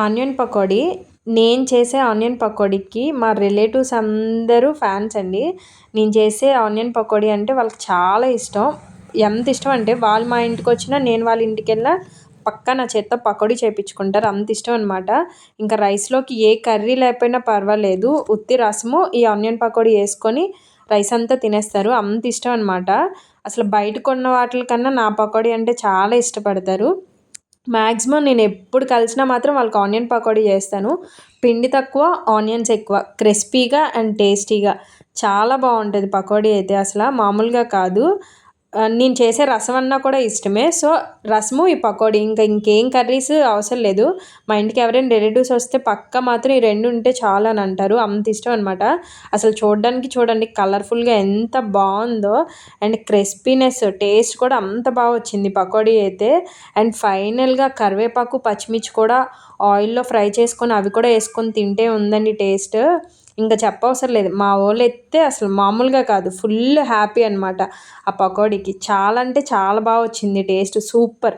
Onion pakodi. నేను చేసే onion పకోడీకి మా రిలేటివ్స్ అందరూ ఫ్యాన్స్ అండి. నేను చేసే ఆనియన్ పకోడీ అంటే వాళ్ళకి చాలా ఇష్టం. ఎంత ఇష్టం అంటే వాళ్ళు మా ఇంటికొచ్చినా, నేను వాళ్ళ ఇంటికెళ్ళినా పక్కా నా చేత్తో పకోడీ చేపించుకుంటారు. అంత ఇష్టం అనమాట. ఇంకా రైస్‌లోకి ఏ కర్రీ లేకపోయినా పర్వాలేదు. ఉత్తి రసము, ఈ ఆనియన్ పకోడీ యేసుకొని రైస్ అంతా తినేస్తారు. అంత ఇష్టం అనమాట. అసలు బయట కొన్న వాటిల కన్నా నా పకోడీ అంటే చాలా ఇష్టపడతారు. మ్యాక్సిమం నేను ఎప్పుడు కలిసినా మాత్రం వాళ్ళకి ఆనియన్ పకోడీ చేస్తాను. పిండి తక్కువ, ఆనియన్స్ ఎక్కువ. క్రిస్పీగా అండ్ టేస్టీగా చాలా బాగుంటుంది పకోడీ అయితే అసలు మామూలుగా కాదు. నేను చేసే రసం అన్నా కూడా ఇష్టమే. సో రసము, ఈ పకోడీ ఇంకేం కర్రీస్ అవసరం లేదు. మా ఇంటికి ఎవరైనా రిలేటివ్స్ వస్తే పక్కా మాత్రం ఈ 2 ఉంటే చాలు అని అంటారు. అంత ఇష్టం అనమాట. అసలు చూడడానికి చూడండి కలర్ఫుల్గా ఎంత బాగుందో, అండ్ క్రిస్పీనెస్ టేస్ట్ కూడా అంత బాగా వచ్చింది పకోడీ అయితే. అండ్ ఫైనల్గా కరివేపాకు, పచ్చిమిర్చి కూడా ఆయిల్లో ఫ్రై చేసుకొని అవి కూడా వేసుకొని తింటే ఉందండి టేస్ట్. ఇంకా చెప్పవసరం లేదు. మా వోళ్ళైతే అసలు మామూలుగా కాదు, ఫుల్ హ్యాపీ అనమాట ఆ పకోడీకి. చాలా అంటే చాలా బాగా వచ్చింది టేస్ట్, సూపర్.